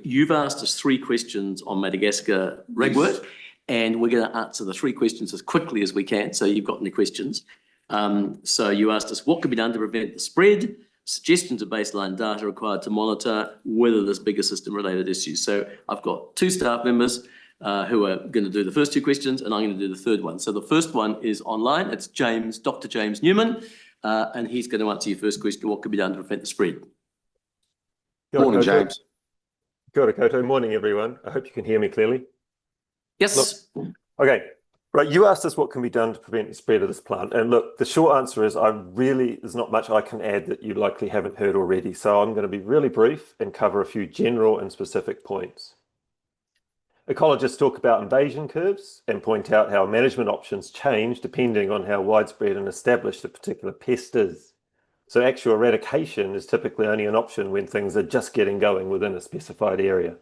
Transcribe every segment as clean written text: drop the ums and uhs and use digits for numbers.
you've asked us 3 questions on Madagascar Ragwort, and we're going to answer the 3 questions as quickly as we can. So you've got any questions? So you asked us what could be done to prevent the spread, suggestions of baseline data required to monitor whether there's bigger system-related issues. So I've got 2 staff members who are going to do the first 2 questions, and I'm going to do the third one. So the first one is online. It's James, Dr. James Newman, and he's going to answer your first question, what could be done to prevent the spread? Good morning, James. Kia ora koutou. Morning, everyone. I hope you can hear me clearly. Yes. Look, okay. Right, you asked us what can be done to prevent the spread of this plant. And look, the short answer is there's not much I can add that you likely haven't heard already. So I'm going to be really brief and cover a few general and specific points. Ecologists talk about invasion curves and point out how management options change depending on how widespread and established a particular pest is. So actual eradication is typically only an option when things are just getting going within a specified area.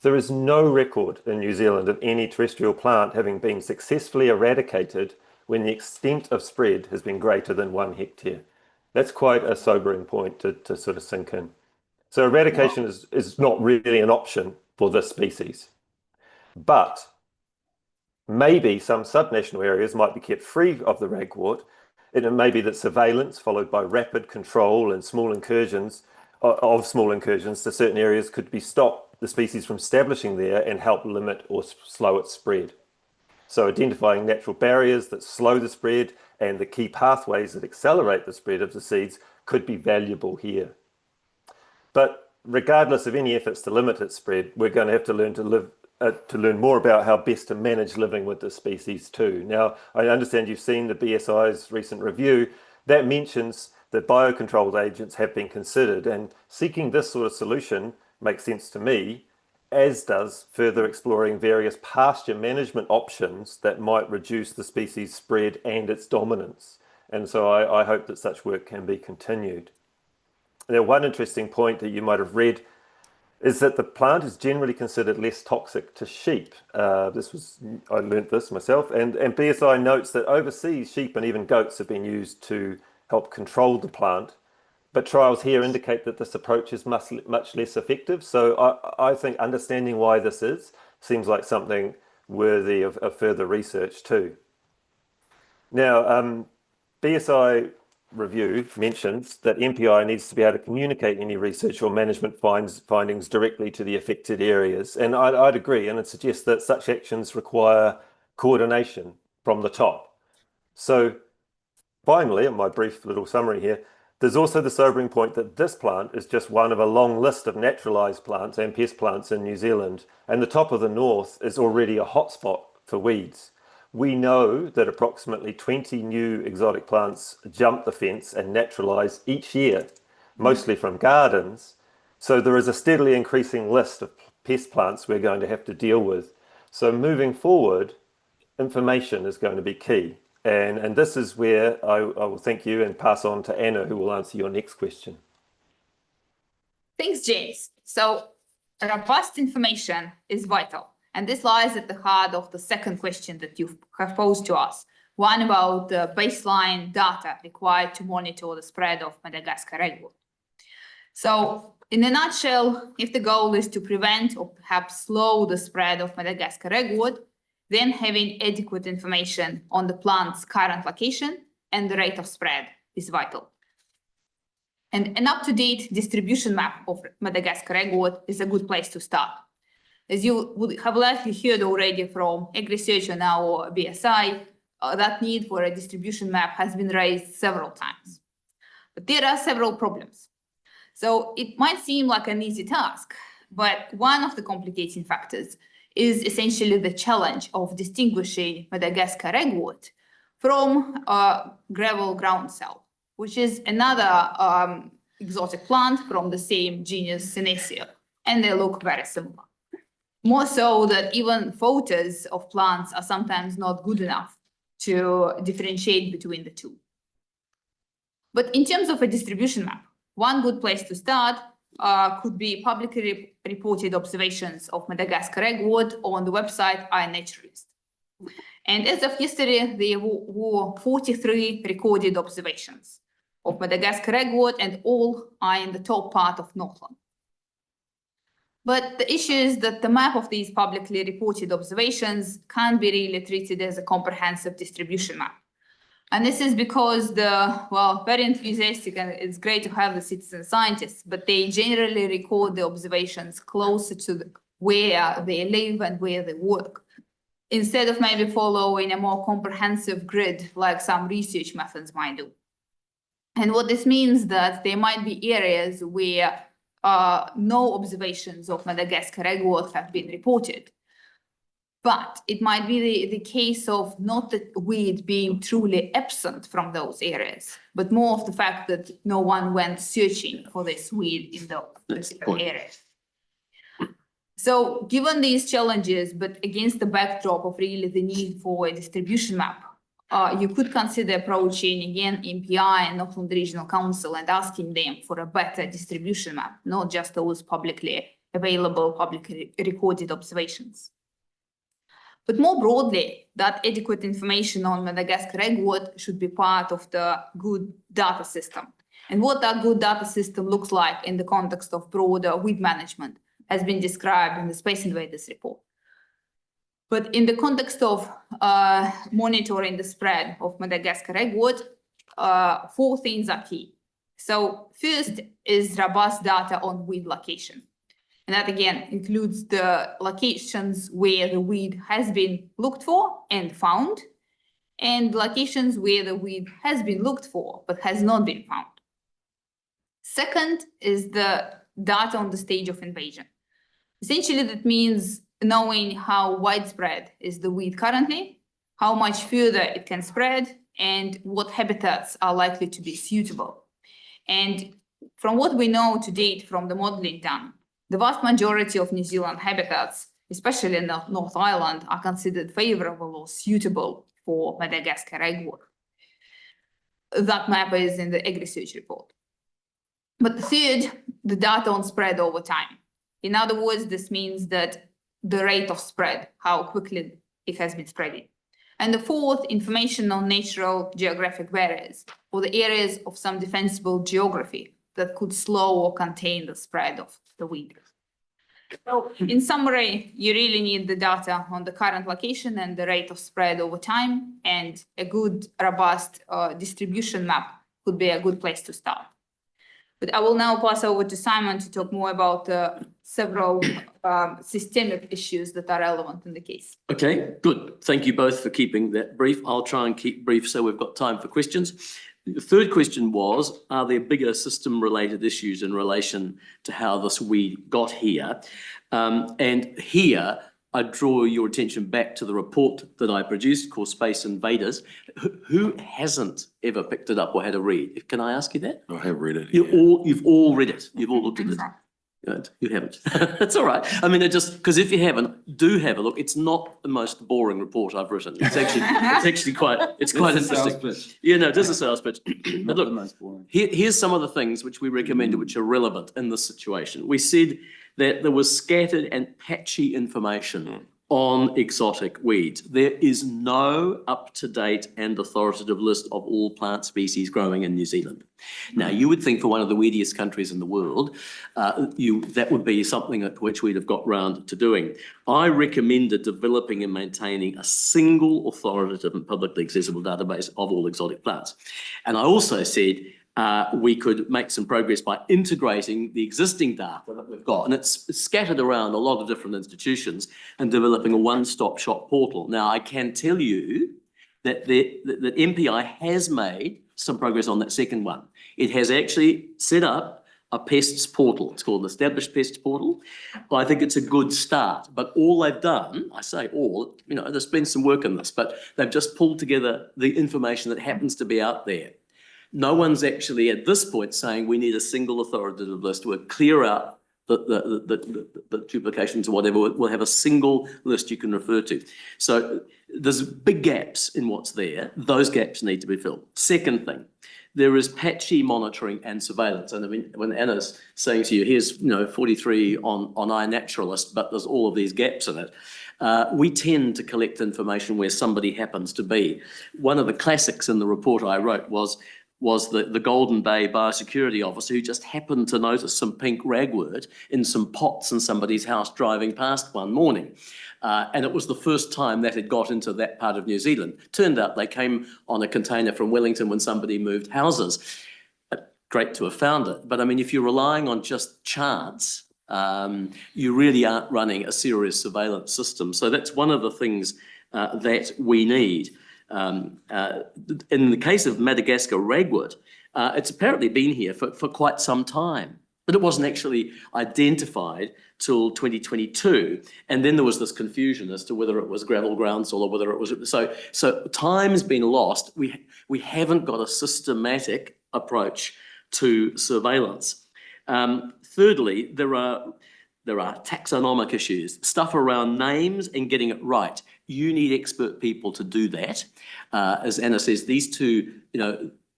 There is no record in New Zealand of any terrestrial plant having been successfully eradicated when the extent of spread has been greater than 1 hectare. That's quite a sobering point to sort of sink in. So eradication is not really an option for this species. But maybe some subnational areas might be kept free of the ragwort. It may be that surveillance followed by rapid control and small incursions to certain areas could be stopped the species from establishing there and help limit or slow its spread. So identifying natural barriers that slow the spread and the key pathways that accelerate the spread of the seeds could be valuable here. But regardless of any efforts to limit its spread, we're going to have to learn more about how best to manage living with this species too. Now, I understand you've seen the BSI's recent review that mentions that biocontrolled agents have been considered, and seeking this sort of solution makes sense to me, as does further exploring various pasture management options that might reduce the species' spread and its dominance. And so I hope that such work can be continued. Now, one interesting point that you might have read is that the plant is generally considered less toxic to sheep. I learnt this myself, and BSI notes that overseas sheep and even goats have been used to help control the plant. But trials here indicate that this approach is much less effective. So I think understanding why this is seems like something worthy of further research too. Now, BSI review mentions that MPI needs to be able to communicate any research or management findings directly to the affected areas. And I'd agree, and it suggests that such actions require coordination from the top. So finally, in my brief little summary here, there's also the sobering point that this plant is just one of a long list of naturalised plants and pest plants in New Zealand, and the top of the north is already a hotspot for weeds. We know that approximately 20 new exotic plants jump the fence and naturalise each year, mostly from gardens. So there is a steadily increasing list of pest plants we're going to have to deal with. So moving forward, information is going to be key. And this is where I will thank you and pass on to Anna, who will answer your next question. Thanks, James. So robust information is vital. And this lies at the heart of the second question that you have posed to us, one about the baseline data required to monitor the spread of Madagascar Ragwort. So in a nutshell, if the goal is to prevent or perhaps slow the spread of Madagascar Ragwort, then having adequate information on the plant's current location and the rate of spread is vital. And an up-to-date distribution map of Madagascar Ragwort is a good place to start. As you would have likely heard already from AgResearch and our BSI, that need for a distribution map has been raised several times. But there are several problems. So it might seem like an easy task, but one of the complicating factors is essentially the challenge of distinguishing Madagascar Ragwort from gravel groundsel, which is another exotic plant from the same genus Senecio, and they look very similar. More so that even photos of plants are sometimes not good enough to differentiate between the two. But in terms of a distribution map, one good place to start could be publicly reported observations of Madagascar Ragwort on the website iNaturalist. And as of yesterday, there were 43 recorded observations of Madagascar Ragwort, and all are in the top part of Northland. But the issue is that the map of these publicly reported observations can't be really treated as a comprehensive distribution map. And this is because very enthusiastic, and it's great to have the citizen scientists, but they generally record the observations closer to where they live and where they work, instead of maybe following a more comprehensive grid like some research methods might do. And what this means that there might be areas where no observations of Madagascar ragwort have been reported. But it might be the case of not the weed being truly absent from those areas, but more of the fact that no one went searching for this weed in those areas. So given these challenges, but against the backdrop of really the need for a distribution map, you could consider approaching again MPI and Upton Regional Council and asking them for a better distribution map, not just those publicly available, publicly recorded observations. But more broadly, that adequate information on Madagascar ragwort should be part of the good data system. And what that good data system looks like in the context of broader weed management has been described in the Space Invaders report. But in the context of monitoring the spread of Madagascar ragwort, 4 things are key. So first is robust data on weed location. And that again includes the locations where the weed has been looked for and found, and locations where the weed has been looked for but has not been found. Second is the data on the stage of invasion. Essentially, that means knowing how widespread is the weed currently, how much further it can spread, and what habitats are likely to be suitable. And from what we know to date from the modeling done, the vast majority of New Zealand habitats, especially in the North Island, are considered favorable or suitable for Madagascar ragwort. That map is in the Agri-Search report. But the third, the data on spread over time. In other words, this means that the rate of spread, how quickly it has been spreading. And the fourth, information on natural geographic barriers, or the areas of some defensible geography that could slow or contain the spread of the weed. So in summary, you really need the data on the current location and the rate of spread over time, and a good, robust distribution map could be a good place to start. But I will now pass over to Simon to talk more about several systemic issues that are relevant in the case. Okay, good. Thank you both for keeping that brief. I'll try and keep brief so we've got time for questions. The third question was, are there bigger system-related issues in relation to how this weed got here? And here, I draw your attention back to the report that I produced called Space Invaders. Who hasn't ever picked it up or had a read? Can I ask you that? I have read it. You've all read it. You've all looked at it. You haven't. That's all right. I mean, it just because if you haven't, do have a look. It's not the most boring report I've written. It's actually quite interesting. Yeah, no, it is a sales pitch. But look, here's some of the things which we recommended, which are relevant in this situation. We said that there was scattered and patchy information on exotic weeds. There is no up-to-date and authoritative list of all plant species growing in New Zealand. Now, you would think for one of the weediest countries in the world, that would be something at which we'd have got round to doing. I recommended developing and maintaining a single authoritative and publicly accessible database of all exotic plants. And I also said, we could make some progress by integrating the existing data that we've got, and it's scattered around a lot of different institutions, and developing a one-stop shop portal. Now, I can tell you that that MPI has made some progress on that second one. It has actually set up a pests portal. It's called the Established Pests Portal. I think it's a good start, but all they've done, I say all, you know, there's been some work in this, but they've just pulled together the information that happens to be out there. No one's actually at this point saying we need a single authoritative list. We'll clear out the duplications or whatever. We'll have a single list you can refer to. So there's big gaps in what's there. Those gaps need to be filled. Second thing, there is patchy monitoring and surveillance. And I mean, when Anna's saying to you, here's 43 on iNaturalist, but there's all of these gaps in it. We tend to collect information where somebody happens to be. One of the classics in the report I wrote was was the Golden Bay biosecurity officer who just happened to notice some pink ragwort in some pots in somebody's house driving past one morning. And it was the first time that had got into that part of New Zealand. Turned out they came on a container from Wellington when somebody moved houses. Great to have found it. But I mean, if you're relying on just chance, you really aren't running a serious surveillance system. So that's one of the things that we need. In the case of Madagascar Ragwort, it's apparently been here for quite some time, but it wasn't actually identified till 2022. And then there was this confusion as to whether it was gravel groundsel or whether it was, so time's been lost. We haven't got a systematic approach to surveillance. Thirdly, there are taxonomic issues, stuff around names and getting it right. You need expert people to do that. As Anna says, these two,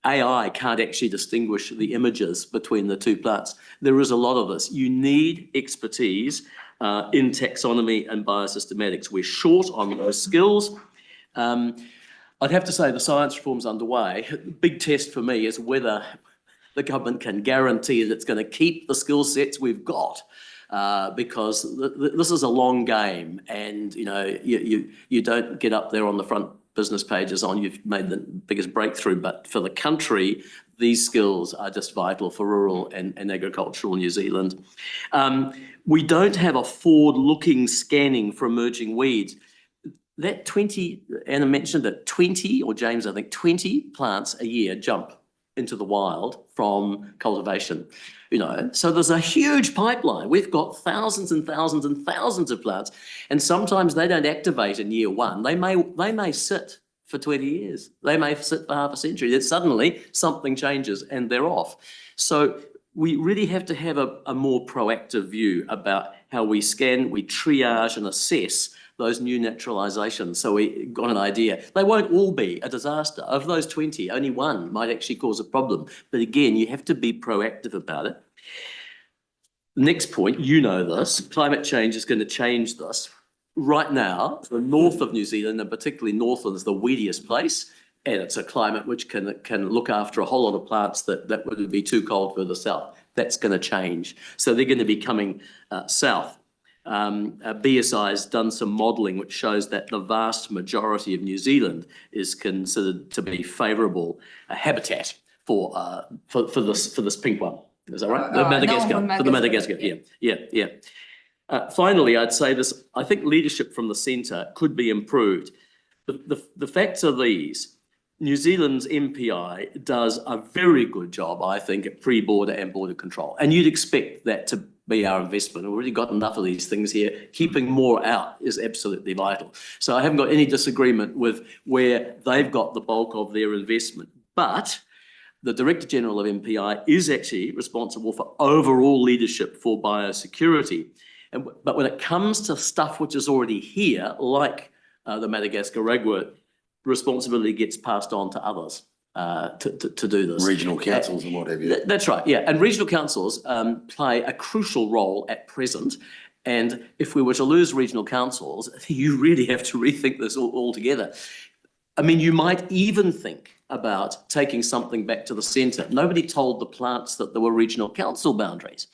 AI can't actually distinguish the images between the two plants. There is a lot of this. You need expertise in taxonomy and biosystematics. We're short on those skills. I'd have to say the science reform's underway. The big test for me is whether the government can guarantee that it's going to keep the skill sets we've got. Because this is a long game, and you don't get up there on the front business pages on you've made the biggest breakthrough, but for the country, these skills are just vital for rural and agricultural New Zealand. We don't have a forward-looking scanning for emerging weeds. That 20, Anna mentioned that 20, or James, I think 20 plants a year jump into the wild from cultivation. So there's a huge pipeline. We've got thousands and thousands and thousands of plants, and sometimes they don't activate in year one. They may sit for 20 years. They may sit for half a century. Then suddenly something changes and they're off. So we really have to have a more proactive view about how we scan, we triage and assess those new naturalizations. So we got an idea. They won't all be a disaster. Of those 20, only one might actually cause a problem. But again, you have to be proactive about it. Next point, this, climate change is going to change this. Right now, the north of New Zealand, and particularly Northland, is the weediest place. And it's a climate which can look after a whole lot of plants that would be too cold further south. That's going to change. So they're going to be coming south. BSI has done some modelling which shows that the vast majority of New Zealand is considered to be favourable habitat for this pink one. Is that right? Madagascar. No, for the Madagascar. Yeah. Finally, I'd say this. I think leadership from the centre could be improved. The facts are these. New Zealand's MPI does a very good job, I think, at pre-border and border control. And you'd expect that to be our investment. We've already got enough of these things here. Keeping more out is absolutely vital. So I haven't got any disagreement with where they've got the bulk of their investment. But the Director General of MPI is actually responsible for overall leadership for biosecurity. But when it comes to stuff which is already here, like the Madagascar Ragwort, responsibility gets passed on to others to do this. Regional councils and what have you. That's right, yeah. And regional councils play a crucial role at present. And if we were to lose regional councils, you really have to rethink this altogether. I mean, you might even think about taking something back to the centre. Nobody told the plants that there were regional council boundaries.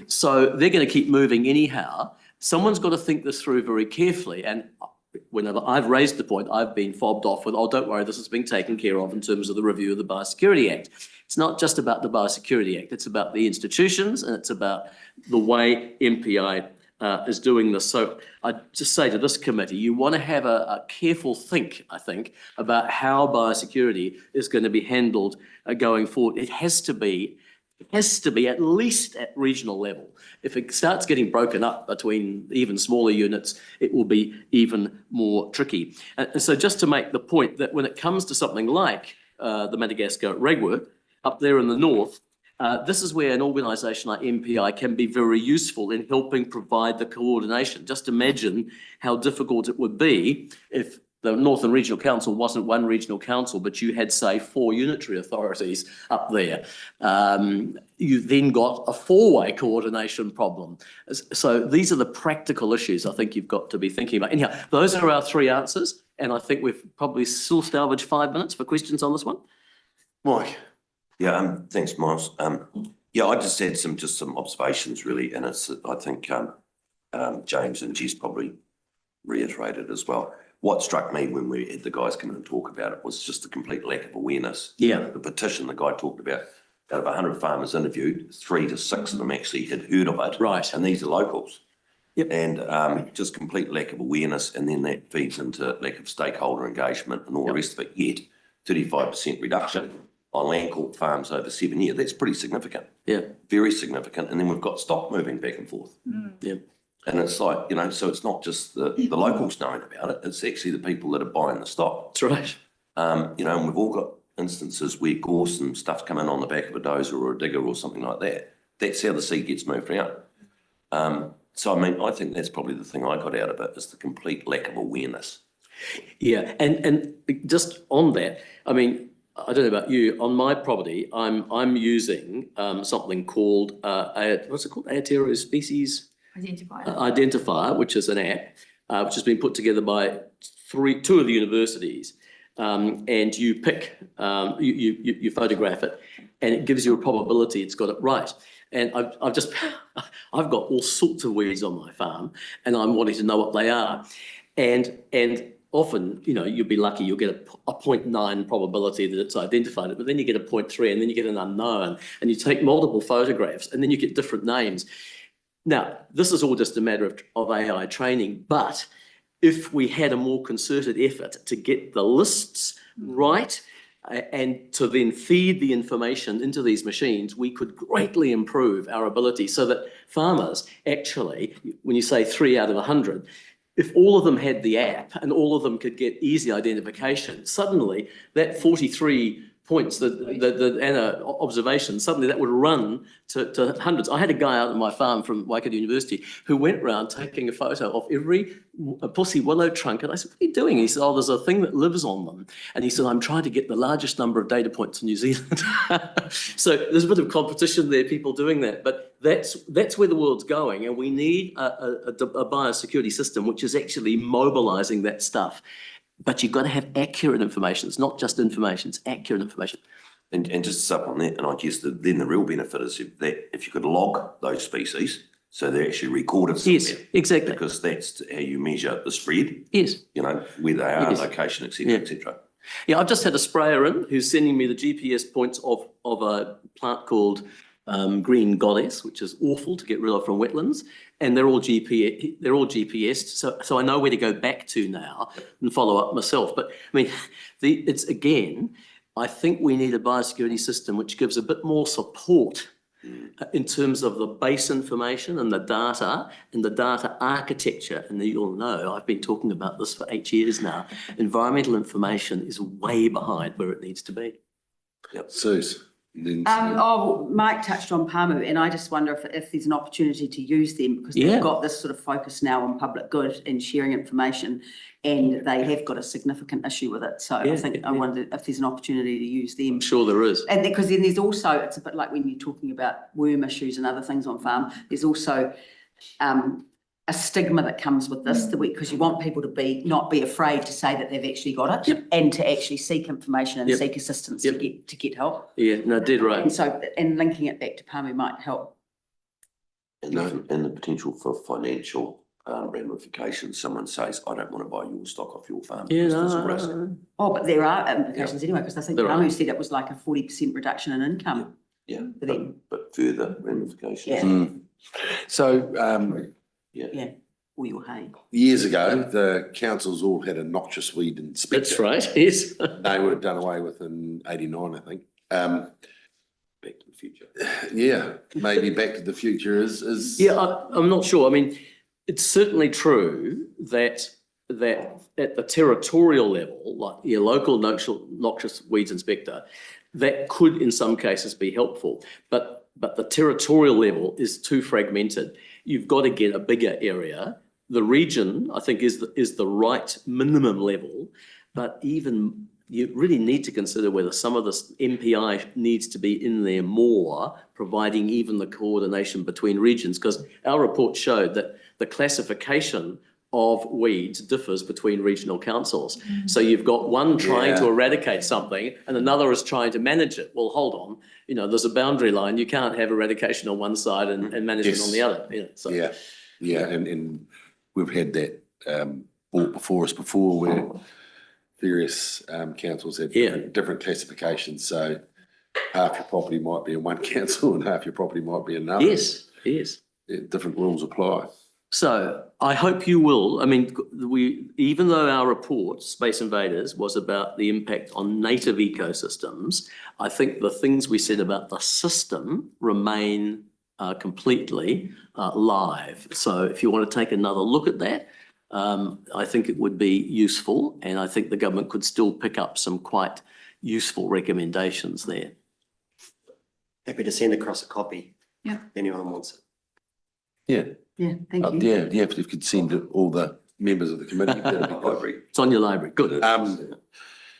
So they're going to keep moving anyhow. Someone's got to think this through very carefully. And whenever I've raised the point, I've been fobbed off with, oh, don't worry, this is being taken care of in terms of the review of the Biosecurity Act. It's not just about the Biosecurity Act, it's about the institutions and it's about the way MPI is doing this. So I'd just say to this committee, you want to have a careful think, I think, about how biosecurity is going to be handled going forward. It has to be at least at regional level. If it starts getting broken up between even smaller units, it will be even more tricky. And so just to make the point that when it comes to something like the Madagascar Ragwort up there in the north, this is where an organisation like MPI can be very useful in helping provide the coordination. Just imagine how difficult it would be if the Northern Regional Council wasn't one regional council, but you had, say, 4 unitary authorities up there. You then got a 4-way coordination problem. So these are the practical issues I think you've got to be thinking about. Anyhow, those are our 3 answers, and I think we've probably still salvaged 5 minutes for questions on this one. Mike? Yeah, thanks, Miles. Yeah, I just had some observations really, and it's, I think, James and Jess probably reiterated as well. What struck me when we had the guys come in and talk about it was just the complete lack of awareness. Yeah. The petition the guy talked about, out of 100 farmers interviewed, 3 to 6 of them actually had heard of it. Right. And these are locals. Yep. And just complete lack of awareness, and then that feeds into lack of stakeholder engagement and all the rest of it. Yet 35% reduction on land court farms over 7 years, that's pretty significant. Yeah. Very significant. And then we've got stock moving back and forth. Yeah. And it's like, you know, so it's not just the locals knowing about it, it's actually the people that are buying the stock. That's right. You know, and we've all got instances where gorse and stuff's come in on the back of a dozer or a digger or something like that. That's how the seed gets moved around. So, I mean, I think that's probably the thing I got out of it, is the complete lack of awareness. Yeah, and just on that, I mean, I don't know about you, on my property, I'm using something called what's it called? Aotearoa species identifier, which is an app which has been put together by two of the universities, and you pick you photograph it, and it gives you a probability it's got it right. And I've got all sorts of weeds on my farm, and I'm wanting to know what they are, and often, you know, you'll be lucky, you'll get a 0.9 probability that it's identified it, but then you get a 0.3, and then you get an unknown, and you take multiple photographs, and then you get different names. Now, this is all just a matter of AI training, but if we had a more concerted effort to get the lists right, and to then feed the information into these machines, we could greatly improve our ability so that farmers actually, when you say 3 out of 100, if all of them had the app and all of them could get easy identification, suddenly that 43 points, the Anna observation, suddenly that would run to hundreds. I had a guy out on my farm from Waikato University who went round taking a photo of every pussy willow trunk, and I said, what are you doing? He said, oh, there's a thing that lives on them. And he said, I'm trying to get the largest number of data points in New Zealand. So there's a bit of competition there, people doing that, but that's where the world's going, and we need a biosecurity system which is actually mobilising that stuff. But you've got to have accurate information. It's not just information, it's accurate information. And just to supplement that, and I guess then the real benefit is if you could log those species, so they're actually recorded somewhere. Yes, exactly. Because that's how you measure the spread. Yes. You know, where they are, Yes. location, et cetera, et cetera. Yeah, I've just had a sprayer in who's sending me the GPS points of a plant called Green Goddess, which is awful to get rid of from wetlands, and they're all GPSed, so I know where to go back to now and follow up myself. But I mean, it's again, I think we need a biosecurity system which gives a bit more support in terms of the base information and the data architecture. And you'll know, I've been talking about this for 8 years now. Environmental information is way behind where it needs to be. Yep. Suze? Mike touched on Pamu, and I just wonder if there's an opportunity to use them, because they've got this sort of focus now on public good and sharing information, and they have got a significant issue with it. So I wonder if there's an opportunity to use them. I'm sure there is. And because then there's also, it's a bit like when you're talking about worm issues and other things on farm, there's also a stigma that comes with this, because you want people to not be afraid to say that they've actually got it, and to actually seek information and seek assistance to get help. Yeah, no, dead right. And so, and linking it back to Pamu might help. And the potential for financial ramifications. Someone says, I don't want to buy your stock off your farm because there's a risk. Oh, but there are implications anyway, because I think Pamu said it was like a 40% reduction in income. Yeah, for them. but further ramifications. Yeah. So, Yeah, or your hay. years ago, the councils all had a noxious weed inspector. That's right, yes. They were done away with in 89, I think. Back to the future. Yeah, maybe Back to the Future is. Yeah, I'm not sure. I mean, it's certainly true that at the territorial level, like your local noxious weeds inspector, that could in some cases be helpful, but the territorial level is too fragmented. You've got to get a bigger area. The region, I think, is the right minimum level, but even you really need to consider whether some of this MPI needs to be in there more, providing even the coordination between regions, because our report showed that the classification of weeds differs between regional councils. So you've got one trying to Yeah. eradicate something and another is trying to manage it. Well, hold on, there's a boundary line. You can't have eradication on one side and management on the other, so. Yeah, and we've had that brought before us before where various councils have different classifications. So half your property might be in one council and half your property might be in another. Yes. Different rules apply. So I hope you will. I mean, even though our report, Space Invaders, was about the impact on native ecosystems, I think the things we said about the system remain completely live. So if you want to take another look at that, I think it would be useful, and I think the government could still pick up some quite useful recommendations there. Happy to send across a copy. Yeah. If anyone wants it. Yeah. Yeah, thank you. If you could send it all the members of the committee, that'd be good. It's on your library. Good.